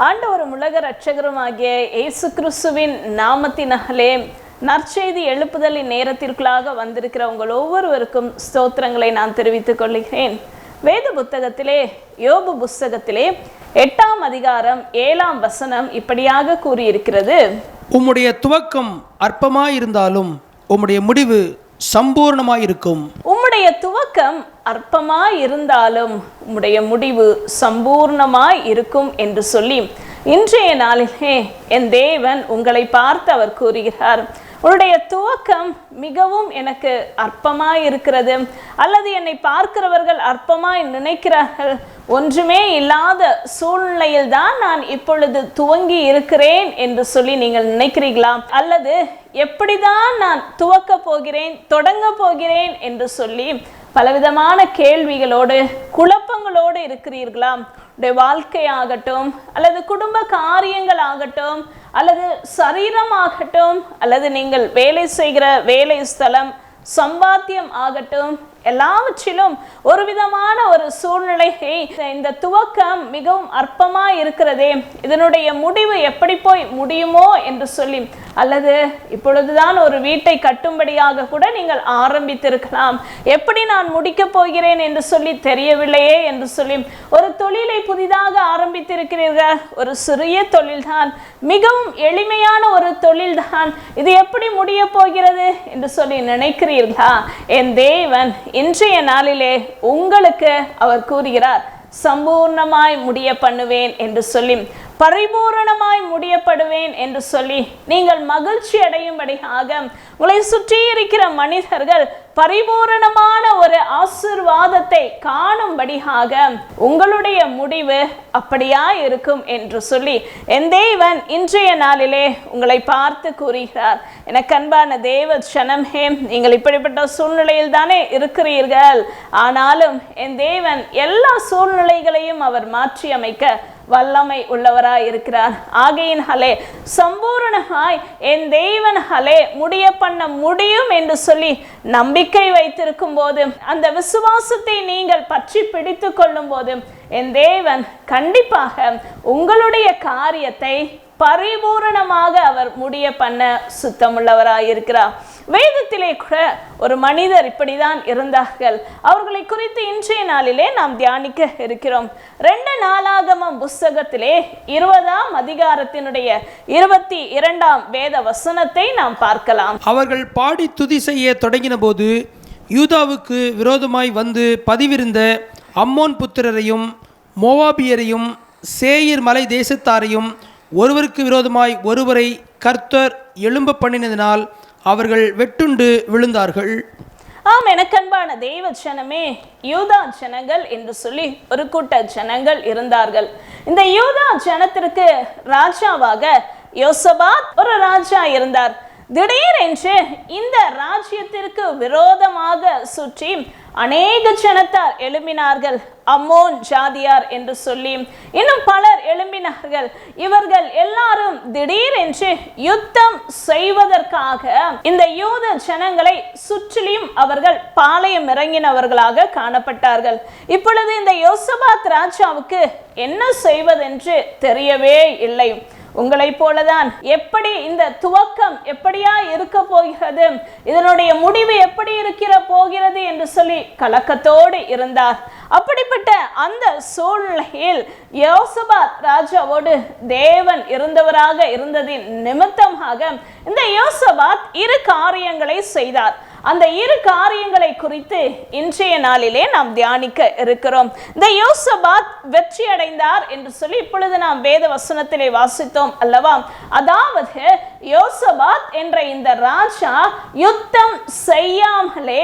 ஆண்டவரும் உலக இரட்சகருமாகிய இயேசு கிறிஸ்துவின் நாமத்தினாலே நற்செய்தி எழுப்புதலின் நேரத்திற்குள்ளாக வந்திருக்கிற உங்கள் ஒவ்வொருவருக்கும் ஸ்தோத்திரங்களை நான் தெரிவித்துக் கொள்கிறேன். வேத புத்தகத்திலே யோபு புஸ்தகத்திலே 8ஆம் அதிகாரம் 7ஆம் வசனம் இப்படியாக கூறியிருக்கிறது. உம்முடைய துவக்கம் அற்பமாயிருந்தாலும் உம்முடைய முடிவு சம்பூர்ணமாயிருக்கும். உம்முடைய துவக்கம் அற்பமாய் இருந்தாலும் உம்முடைய முடிவு சம்பூர்ணமாய் இருக்கும் என்று சொல்லி இன்றைய நாளிலே என் தேவன் உங்களை பார்த்து அவர் கூறுகிறார், உன்னுடைய துவக்கம் மிகவும் எனக்கு அற்பமாய் இருக்கிறது, அல்லது என்னை பார்க்கிறவர்கள் அற்பமாய் நினைக்கிறார்கள், ஒன்றுமே இல்லாத சூழ்நிலையில் தான் நான் இப்பொழுது துவங்கி இருக்கிறேன் என்று சொல்லி நீங்கள் நினைக்கிறீர்களா? அல்லது எப்படிதான் நான் துவக்க போகிறேன், தொடங்க போகிறேன் என்று சொல்லி பலவிதமான கேள்விகளோடு குழப்பங்களோடு இருக்கிறீர்களா? உடைய வாழ்க்கையாகட்டும், அல்லது குடும்ப காரியங்கள் ஆகட்டும், அல்லது சரீரமாகட்டும், அல்லது நீங்கள் வேலை செய்கிற வேலை ஸ்தலம், சம்பாத்தியம் ஆகட்டும், எல்லாவற்றிலும் ஒரு விதமான ஒரு சூழ்நிலையை இந்த துவக்கம் மிகவும் அற்பமாய் இருக்கிறதே, இதனுடைய முடிவு எப்படி போய் முடியுமோ என்று சொல்லி, அல்லது இப்பொழுதுதான் ஒரு வீட்டை கட்டும்படியாக கூட நீங்கள் ஆரம்பித்திருக்கலாம், எப்படி நான் முடிக்க போகிறேன் என்று சொல்லி தெரியவில்லையே என்று சொல்லி ஒரு தொழிலை புதிதாக ஆரம்பித்திருக்கிறீர்கள். ஒரு சிறிய தொழில்தான், மிகவும் எளிமையான ஒரு தொழில்தான், இது எப்படி முடிய போகிறது என்று சொல்லி நினைக்கிறீர்களா? என் தேவன் இன்றைய நாளிலே உங்களுக்கு அவர் கூறுகிறார், சம்பூர்ணமாய் முடிய பண்ணுவேன் என்று சொல்லி, பரிபூரணமாய் முடியப்படுவேன் என்று சொல்லி நீங்கள் மகிழ்ச்சி அடையும்படியாக உங்களை சுற்றி இருக்கிற மனிதர்கள் பரிபூரணமான ஒரு ஆசீர்வாதத்தை காணும்படியாக உங்களுடைய முடிவு அப்படியா இருக்கும் என்று சொல்லி என் தேவன் இன்றைய நாளிலே உங்களை பார்த்து கூறுகிறார். எனக்கு அன்பான தேவ ஜனமே, நீங்கள் இப்படிப்பட்ட சூழ்நிலையில் தானே இருக்கிறீர்கள். ஆனாலும் என் தேவன் எல்லா சூழ்நிலைகளையும் அவர் மாற்றி அமைக்க வல்லமை உள்ளவராய் இருக்கிறார். ஆகையினாலே சம்பூர்ணமாய் என் தேவனாலே முடிய பண்ண முடியும் என்று சொல்லி நம்பிக்கை வைத்திருக்கும் போது, அந்த விசுவாசத்தை நீங்கள் பற்றி பிடித்து கொள்ளும் போது, என் தேவன் கண்டிப்பாக உங்களுடைய காரியத்தை பரிபூரணமாக அவர் முடிய பண்ண சுத்தமுள்ளவராயிருக்கிறார். வேதத்திலே கூட ஒரு மனிதர் இப்படிதான் இருந்தார்கள். அவர்களை குறித்து இன்றைய நாளிலே நாம் தியானிக்க இருக்கிறோம். 2 நாளாகமம் புஸ்தகத்திலே 20ஆம் அதிகாரத்தினுடைய 22ஆம் வேத வசனத்தை நாம் பார்க்கலாம். அவர்கள் பாடி துதி செய்ய தொடங்கின போது யூதாவுக்கு விரோதமாய் வந்து பதிவிருந்த அம்மோன் புத்திரரையும் மோவாபியரையும் சேயீர் மலை தேசத்தாரையும் ஒருவருக்கு விரோதமாய் ஒருவரை கர்த்தர் எழும்ப பண்ணினதினால் அவர்கள் வெட்டுண்டு விழுந்தார்கள். எனக்கு அன்பான தேவ ஜனமே, யூதா ஜனங்கள் என்று சொல்லி ஒரு கூட்ட ஜனங்கள் இருந்தார்கள். இந்த யூதா ஜனத்திற்கு ராஜாவாக யோசபாத் ஒரு ராஜா இருந்தார். திடீரென்று இந்த ராஜ்யத்திற்கு விரோதமாக சுற்றி அநேக ஜனத்தார் எழும்பினார்கள். அம்மோன் ஜாதியார் என்று சொல்லி இன்னும் பலர் எழும்பினார்கள். இவர்கள் எல்லாரும் திடீரென்று யுத்தம் செய்வதற்காக இந்த யூத ஜனங்களை சுற்றிலும் அவர்கள் பாளையம் இறங்கினவர்களாக காணப்பட்டார்கள். இப்பொழுது இந்த யோசபாத் ராஜாவுக்கு என்ன செய்வதென்று தெரியவே இல்லை. உங்களை போலதான் எப்படி இந்த துவக்கம் எப்படியா இருக்க போகிறது, இதனுடைய முடிவு எப்படி இருக்கிற போகிறது என்று சொல்லி கலக்கத்தோடு இருந்தார். அப்படிப்பட்ட அந்த சூழ்நிலையில் யோசபாத் ராஜாவோடு தேவன் இருந்தவராக இருந்ததின் நிமித்தமாக இந்த யோசபாத் 2 காரியங்களை செய்தார். அந்த 2 காரியங்களை குறித்து இன்றைய நாளிலே நாம் தியானிக்க இருக்கிறோம். இந்த யோசபாத் வெற்றி அடைந்தார் என்று சொல்லி இப்பொழுது நாம் வேத வசனத்திலே வாசித்தோம் அல்லவா? அதாவது யோசபாத் என்ற இந்த ராஜா யுத்தம் செய்யாமலே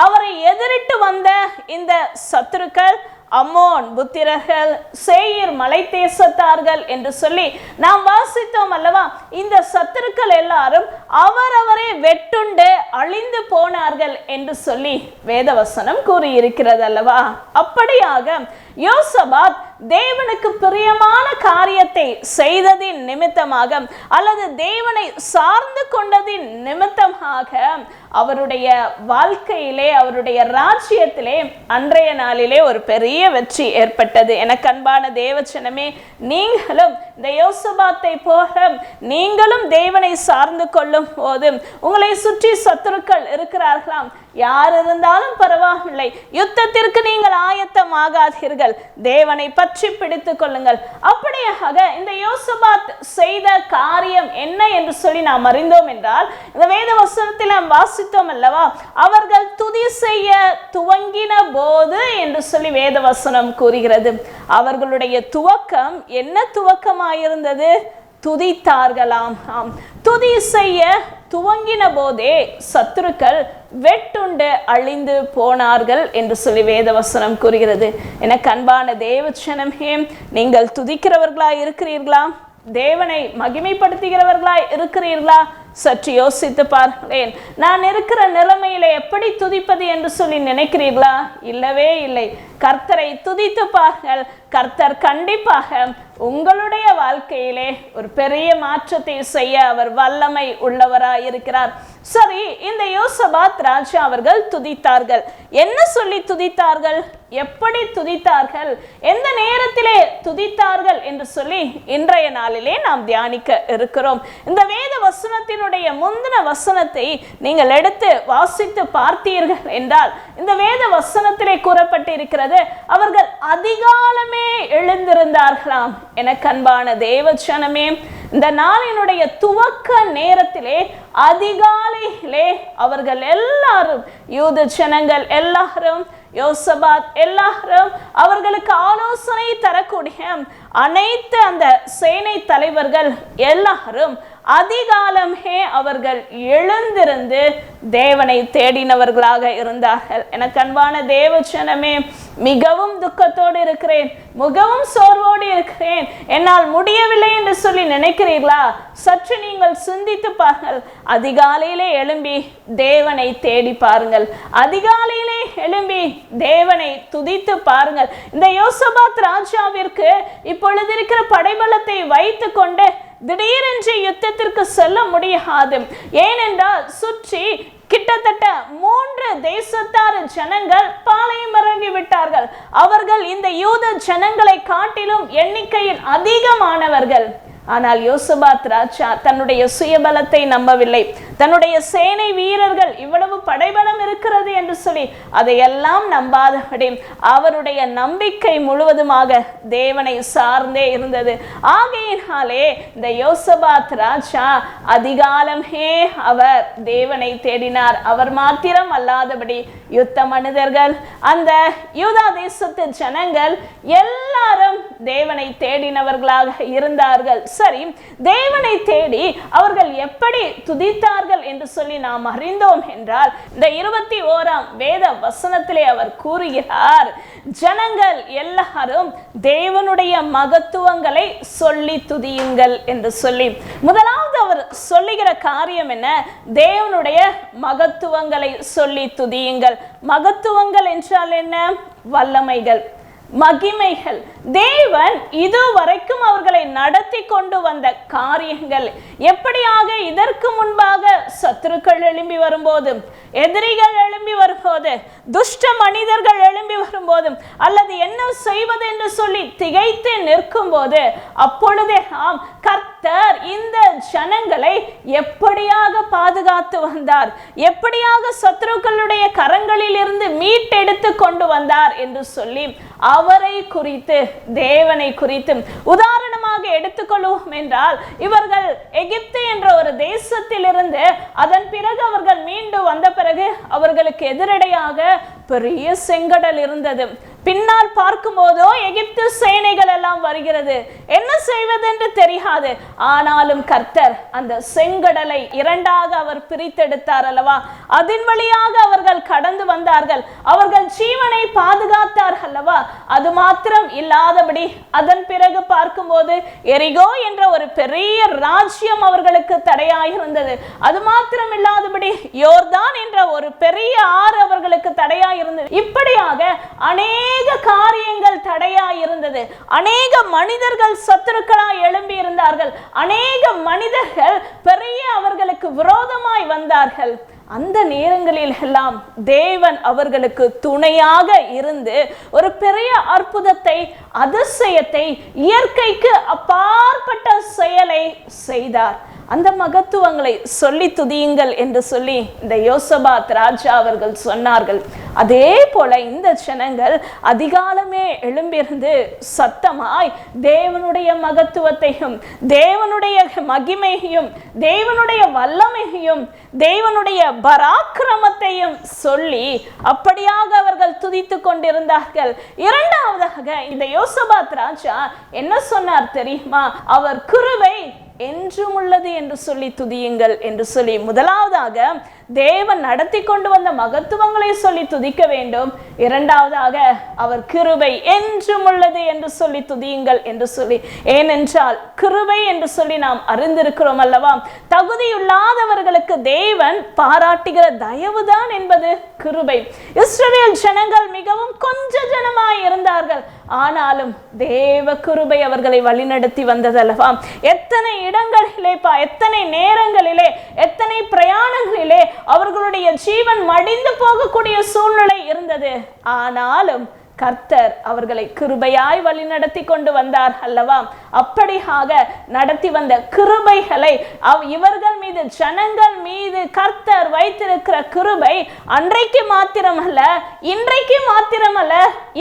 அவரை எதிரிட்டு வந்த இந்த சத்துருக்கள், அம்மோன் புத்திரர்கள், சேயீர் மலை தேசத்தார்கள் என்று சொல்லி நாம் வாசித்தோம் அல்லவா? இந்த சத்துருக்கள் எல்லாரும் அவரவரை வெட்டுண்டு அழிந்து போனார்கள் என்று சொல்லி வேதவசனம் கூறியிருக்கிறது அல்லவா? அப்படியாக யோசபாத் தேவனுக்கு பிரியமான காரியத்தை செய்ததின் நிமித்தமாக அல்லது தேவனை சார்ந்து கொண்டதின் நிமித்தமாக அவருடைய வாழ்க்கையிலே, அவருடைய ராஜ்யத்திலே அன்றைய நாளிலே ஒரு பெரிய வெற்றி ஏற்பட்டது. எனக்கு அன்பான தேவச்சனமே, நீங்களும் இந்த யோசபாத்தை போல நீங்களும் தேவனை சார்ந்து கொள்ளும் போது உங்களை சுற்றி சத்துருக்கள் இருக்கிறார்களாம், யார் இருந்தாலும் பரவாயில்லை, யுத்தத்திற்கு நீங்கள் ஆயத்தமாகாதீர்கள், தேவனை பற்றி பிடித்துக் கொள்ளுங்கள். அப்படியாக இந்த யோசபாத் செய்த காரியம் என்ன என்று சொல்லி நாம் அறிந்தோம் என்றால், இந்த வேத வசனத்தில் நாம் வாசித்தோம் அல்லவா, அவர்கள் துதி செய்ய துவங்கின போது என்று சொல்லி வேத வசனம் கூறுகிறது. அவர்களுடைய துவக்கம் என்ன துவக்கமாயிருந்தது? துதித்தார்களாம். துதி செய்ய துவங்கின போதே சத்துருக்கள் வெட்டுண்டு அழிந்து போனார்கள் என்று சொல்லி வேதவசனம் கூறுகிறது. எனக்கு அன்பான தேவச்சனமே, நீங்கள் துதிக்கிறவர்களாய் இருக்கிறீர்களா? தேவனை மகிமைப்படுத்துகிறவர்களாய் இருக்கிறீர்களா? சற்று யோசித்து பாருங்களேன். நான் இருக்கிற நிலைமையில எப்படி துதிப்பது என்று சொல்லி நினைக்கிறீர்களா? இல்லவே இல்லை. கர்த்தரை துதித்து பாருங்கள். கர்த்தர் கண்டிப்பாக உங்களுடைய வாழ்க்கையிலே ஒரு பெரிய மாற்றத்தை செய்ய அவர் வல்லமை உள்ளவராய் இருக்கிறார். சரி, இந்த யோசபாத் ராஜா அவர்கள் துதித்தார்கள். என்ன சொல்லி துதித்தார்கள்? எப்படி துதித்தார்கள்? எந்த நேரத்திலே துதித்தார்கள் என்று சொல்லி இன்றைய நாளிலே நாம் தியானிக்க இருக்கிறோம். இந்த வேத வசனத்தினுடைய முந்தின வசனத்தை நீங்கள் எடுத்து வாசித்து பார்த்தீர்கள் என்றால், இந்த வேத வசனத்திலே கூறப்பட்டிருக்கிறது, அவர்கள் அதிகாலமே எழுந்திருந்தார்களாம். எனக்கு அன்பான தேவச்சனமே, இந்த நாளினுடைய துவக்க நேரத்திலே அதிகாலையிலே அவர்கள் எல்லாரும், யூத ஜனங்கள் எல்லாரும், யோசபாத் எல்லாரும், அவர்களுக்கு ஆலோசனை தரக்கூடிய அனைத்து அந்த சேனை தலைவர்கள் எல்லாரும் அதிகாலமே அவர்கள் எழுந்திருந்து தேவனை தேடினவர்களாக இருந்தார்கள். எனக்கு அன்பான தேவச்சனமே, மிகவும் துக்கத்தோடு இருக்கிறேன், மிகவும் சோர்வோடு இருக்கிறேன், என்னால் முடியவில்லை என்று சொல்லி நினைக்கிறீர்களா? சற்று நீங்கள் சிந்தித்து பாருங்கள். அதிகாலையிலே எழும்பி தேவனை தேடி பாருங்கள். அதிகாலையிலே எழும்பி தேவனை துதித்து பாருங்கள். இந்த யோசபாத் ராஜாவிற்கு இப்பொழுது இருக்கிற படைபலத்தை வைத்து கொண்டு திடீரென்று யுத்தத்திற்கு செல்ல முடியாது. ஏனென்றால் சுற்றி கிட்டத்தட்ட 3 தேசத்தார் ஜனங்கள் பாளையம் இறங்கி விட்டார்கள். அவர்கள் இந்த யூத ஜனங்களை காட்டிலும் எண்ணிக்கையில் அதிகமானவர்கள். ஆனால் யோசபாத் ராஜா தன்னுடைய சுயபலத்தை நம்பவில்லை. தன்னுடைய சேனை வீரர்கள் இவ்வளவு படைபலம் இருக்கிறது என்று சொல்லி அதையெல்லாம் நம்பாதபடி அவருடைய நம்பிக்கை முழுவதுமாக தேவனை சார்ந்தே இருந்தது. ஆகையினாலே இந்த யோசபாத் ராஜா அதிகாலமே அவர் தேவனை தேடினார். அவர் மாத்திரம் அல்லாதபடி யுத்த மனிதர்கள், அந்த யூதா தேசத்து ஜனங்கள் எல்லாரும் தேவனை தேடினவர்களாக இருந்தார்கள். சரி, தேவனை தேடி அவர்கள் எப்படி துதித்தார்கள் என்று சொல்லி நாம் அறிந்தோம் என்றால், இந்த 21ஆம் வேத வசனத்திலே அவர் கூறுகிறார், ஜனங்கள் எல்லாரும் தேவனுடைய மகத்துவங்களை சொல்லி துதியுங்கள் என்று சொல்லி. முதலாவது அவர் சொல்லுகிற காரியம் என்ன? தேவனுடைய மகத்துவங்களை சொல்லி துதியுங்கள். மகத்துவங்கள் என்றால் என்ன? வல்லமைகள், மகிமைகள். தேவன் இதுவரைக்கும் அவர்களை நடத்தி கொண்டு வந்த காரியங்கள், எப்படியாக இதற்கு முன்பாக சத்துருக்கள் எழும்பி வரும்போது, எதிரிகள் எழும்பி வரும்போது, துஷ்ட மனிதர்கள் எழும்பி வரும்போது, அல்லது என்ன செய்வது என்று சொல்லி திகைத்து நிற்கும் போது, அப்பொழுதே கர்த்தர் இந்த ஜனங்களை எப்படியாக பாதுகாத்து வந்தார், எப்படியாக சத்துருக்களுடைய கரங்களில் இருந்து மீட்டெடுத்து கொண்டு வந்தார் என்று சொல்லி அவரை குறித்து, தேவனை குறித்து உதாரணமாக எடுத்துக்கொள்வோம் என்றால், இவர்கள் எகிப்து என்ற ஒரு தேசத்தில் இருந்து அதன் பிறகு அவர்கள் மீண்டு வந்த பிறகு அவர்களுக்கு எதிரடையாக பெரிய செங்கடல் இருந்தது. பின்னால் பார்க்கும்போதோ எகிப்து சேனைகள் எல்லாம் வருகிறது, என்ன செய்வதென்று தெரியாது. ஆனாலும் கர்த்தர் அந்த செங்கடலை இரண்டாக அவர் பிரித்தெடுத்தார் அல்லவா, அதன் வழியாக அவர்கள் கடந்து வந்தார்கள், அவர்கள் ஜீவனை பாதுகாத்தார் அல்லவா. அது மாத்திரம் இல்லாதபடி அதன் பிறகு பார்க்கும்போது எரிகோ என்ற ஒரு பெரிய ராஜ்யம் அவர்களுக்கு தடையாயிருந்தது. அது மாத்திரம் இல்லாதபடி யோர்தான் என்ற ஒரு பெரிய ஆறு அவர்களுக்கு தடையாயிருந்தது. இப்படியாக அநேக காரியங்கள் தடையாயிருந்தது. அநேக மனிதர்கள் சத்துருக்களாய் எழும்பி இருந்தார்கள். அநேக மனிதர்கள் பெரிய அவர்களுக்கு விரோதமாய் வந்தார்கள். அந்த நேரங்களில் எல்லாம் தேவன் அவர்களுக்கு துணையாக இருந்து ஒரு பெரிய அற்புதத்தை, அதிசயத்தை, இயற்கைக்கு அப்பாற்பட்ட செயலை செய்தார். அந்த மகத்துவங்களை சொல்லி துதியுங்கள் என்று சொல்லி இந்த யோசபாத் ராஜா அவர்கள் சொன்னார்கள். அதே போல இந்த ஜனங்கள் அதிகாலமே எழும்பியிருந்து சத்தமாய் தேவனுடைய மகத்துவத்தையும், தேவனுடைய மகிமையையும், தேவனுடைய வல்லமையையும், தேவனுடைய பராக்கிரமத்தையும் சொல்லி அப்படியாக அவர்கள் துதித்து கொண்டிருந்தார்கள். இரண்டாவதாக இந்த யோசபாத் ராஜா என்ன சொன்னார் தெரியுமா? அவர் கிருபை என்றும் உள்ளது என்று சொல்லி துதியுங்கள் என்று சொல்லி, முதலாவதாக தேவன் நடத்தி கொண்டு வந்த மகத்துவங்களை சொல்லி துதிக்க வேண்டும். இரண்டாவதாக அவர் கிருபை என்றும் உள்ளது என்று சொல்லி துதியுங்கள் என்று சொல்லி. ஏனென்றால் கிருபை என்று சொல்லி நாம் அறிந்திருக்கிறோம் அல்லவா, தகுதியுள்ளாதவர்களுக்கு தேவன் பாராட்டுகிற தயவுதான் என்பது கிருபை. இஸ்ரவேல் ஜனங்கள் மிகவும் கொஞ்ச ஜனமாய் இருந்தார்கள், ஆனாலும் தேவ கிருபை அவர்களை வழிநடத்தி வந்ததல்லவா. எத்தனை இடங்களிலே, எத்தனை நேரங்களிலே, எத்தனை பிரயாணங்களிலே அவர்களுடைய ஜீவன் மடிந்து போகக்கூடிய சூழ்நிலை இருந்தது. ஆனாலும் கர்த்தர் அவர்களை கிருபையாய் வழி நடத்தி கொண்டு வந்தார் அல்லவா. அப்படியாக நடத்தி வந்த கிருபைகளை இவர்கள் மீது, ஜனங்கள் மீது கர்த்தர் வைத்திருக்கிற கிருபை அன்றைக்கு மாத்திரமல்ல, இன்றைக்கு மாத்திரமல்ல,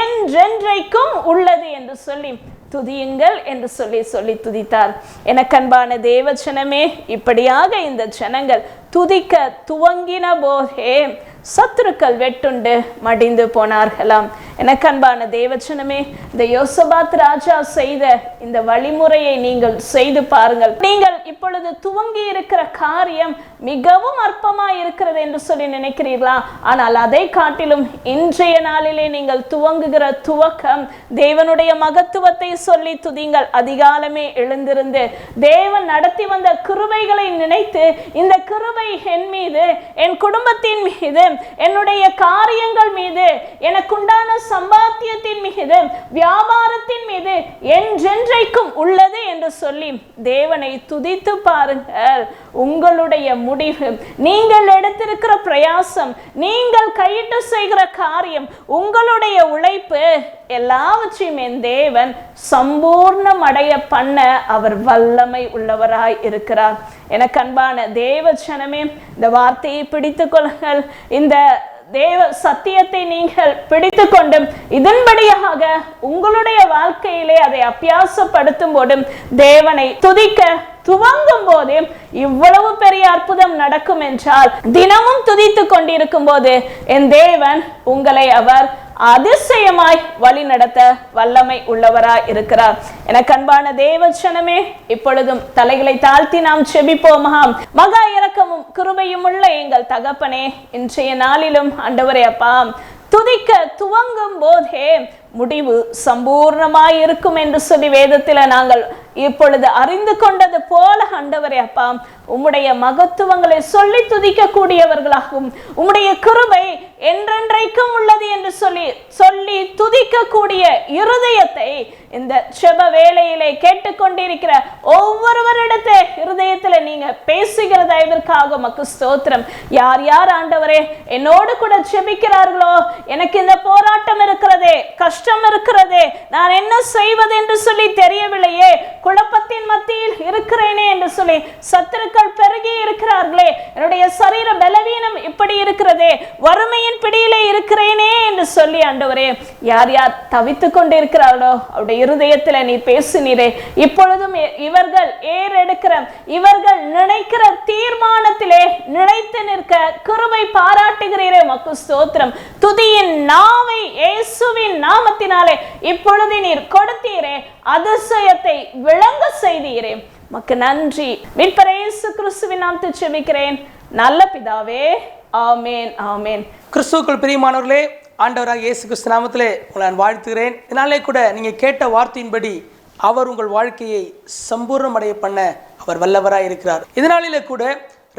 என்றென்றைக்கும் உள்ளது என்று சொல்லி துதியுங்கள் என்று சொல்லி துதித்தார். எனக்கன்பான தேவஜனமே, இப்படியாக இந்த ஜனங்கள் துதிக்க துவங்கின போதே சத்துருக்கள் வெட்டுண்டு மடிந்து போனார்களாம். எனக்கன்பான தேவஜனமே, இந்த யோசபாத் ராஜா செய்த இந்த வழிமுறையை நீங்கள் செய்து பாருங்கள். நீங்கள் இப்பொழுது துவங்கி இருக்கிற காரியம் மிகவும் அற்பமாய் இருக்கிறது என்று சொல்லி நினைக்கிறீர்களா? ஆனால் அதை காட்டிலும் இன்றைய நாளிலே நீங்கள் துவங்குகிற துவக்கம், தேவனுடைய மகத்துவத்தை சொல்லி துதிங்கள். அதிகாலமே எழுந்திருந்து தேவன் நடத்தி வந்த கிருபைகளை நினைத்து, இந்த கிருபை என் மீது, என் குடும்பத்தின் மீது, என்னுடைய காரியங்கள் மீது, எனக்குண்டான சம்பாத்தியத்தின் மீது, வியாபாரத்தின் மீது என்றென்றைக்கும் உள்ளது என்று சொல்லி தேவனை துதித்து பாருங்கள். உங்களுடைய முடிவு, நீங்கள் எடுத்திருக்கிற பிரயாசம், நீங்கள் கையிட்டு செய்கிற காரியம், உங்களுடைய உழைப்பு எல்லாவற்றையும் என் தேவன் சம்பூர்ணம் அடைய பண்ண அவர் வல்லமை உள்ளவராய் இருக்கிறார். எனக்கு அன்பான தேவ ஜனமே, இந்த வார்த்தையை பிடித்துக் கொள்ளுங்கள். இந்த தேவ சத்தியத்தை நீங்கள் பிடித்து கொண்டு இதன்படியாக உங்களுடைய வாழ்க்கையிலே அதை அபியாசப்படுத்தும் போதும், தேவனை துதிக்க துவங்கும் போது இவ்வளவு பெரிய அற்புதம் நடக்கும் என்றால், தினமும் துதித்து கொண்டிருக்கும் போது என் தேவன் உங்களை அவர் அதிசயமாய் வழி நடத்த வல்லமை உள்ளவராய் இருக்கிறார். எனக்கு அன்பான தேவஜனமே, இப்பொழுதும் தலைகளை தாழ்த்தி நாம் செபிப்போமாம். மகா இரக்கமும் கிருபையும் உள்ள எங்கள் தகப்பனே, இன்றைய நாளிலும் ஆண்டவரே அப்பா, துதிக்க துவங்கும் போதே முடிவு சம்பூர்ணமாய் இருக்கும் என்று சொல்லி வேதத்தில் நாங்கள் இப்பொழுது அறிந்து கொண்டது போல ஆண்டவரே அப்பா, உம்முடைய மகத்துவங்களை சொல்லி துதிக்க கூடியவர்களாகும், உம்முடைய கிருபை என்றென்றைக்கும் உள்ளது என்று சொல்லி துதிக்க கூடிய இருதயத்தை இந்த செப வேளையிலே கேட்டுக்கொண்டிருக்கிற ஒவ்வொருவரிடத்தை இருதயத்துல நீங்க பேசுகிற தயவிற்காக மக்கு ஸ்தோத்திரம். யார் யார் ஆண்டவரே என்னோடு கூட செபிக்கிறார்களோ, எனக்கு இந்த போராட்டம் இருக்கிறதே, கஷ்டம் இருக்கிறதே, நான் என்ன செய்வது என்று சொல்லி தெரியவில்லையே, குழப்பத்தின் மத்தியில் இருக்கிறேனே என்று என்று சொல்லி சத்துருக்கள் பெருகி இருக்கிறார்களே, என்னுடைய சரீர பலவீனம் இப்படி இருக்கிறதே, வறுமையின் பிடியிலே இருக்கிறேனே என்று சொல்லி ஆண்டவரே யார் யார் தவித்துக் கொண்டு இருக்கிறார்களோ அவருடைய இருதயத்தில் நீ பேசுனீரே. இப்பொழுதும் இவர்கள் ஏறெடுக்கிற, இவர்கள் நினைக்கிற தீர்மானத்திலே நிலைத்து நிற்க கிருபை பாராட்டுகிறீரே. மக்கு ஸ்தோத்திரம். துதியின் நாவை இயேசுவின் நாமத்தினாலே இப்பொழுது நீர் கொடுத்தீரே, அதிசயத்தை விளங்க செய்தீரே. மக்கு நன்றி. மீட்பர் இயேசு கிறிஸ்துவின் நாமத்தில் ஜெபிக்கிறேன் நல்ல பிதாவே, ஆமேன் ஆமேன். கிறிஸ்துவுக்குள் பிரியமானவர்களே, ஆண்டவராக இயேசு கிறிஸ்து நாமத்திலே உங்களை நான் வாழ்த்துகிறேன். இதனாலே கூட நீங்கள் கேட்ட வார்த்தையின்படி அவர் உங்கள் வாழ்க்கையை சம்பூர்ணமடைய பண்ண அவர் வல்லவராக இருக்கிறார். இதனாலே கூட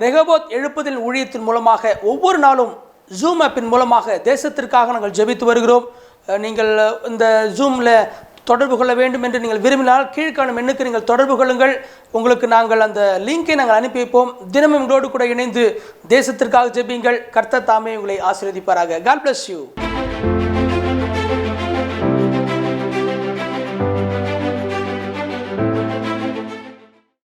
ரெகோபோத் எழுப்புதல் ஊழியத்தின் மூலமாக ஒவ்வொரு நாளும் ஜூம் ஆப்பின் மூலமாக தேசத்திற்காக நாங்கள் ஜெபித்து வருகிறோம். நீங்கள் இந்த ஜூமில் தொடர்பு கொள்ள வேண்டும் என்று நீங்கள் விரும்பினால் கீழ்காணும் எண்ணுக்கு நீங்கள் தொடர்பு கொள்ளுங்கள். உங்களுக்கு நாங்கள் அந்த லிங்கை நாங்கள் அனுப்பி வைப்போம். தினமும் எங்களோடு கூட இணைந்து தேசத்திற்காக ஜெபியுங்கள். கர்த்தர் தாமே உங்களை ஆசீர்வதிப்பாராக. God bless you.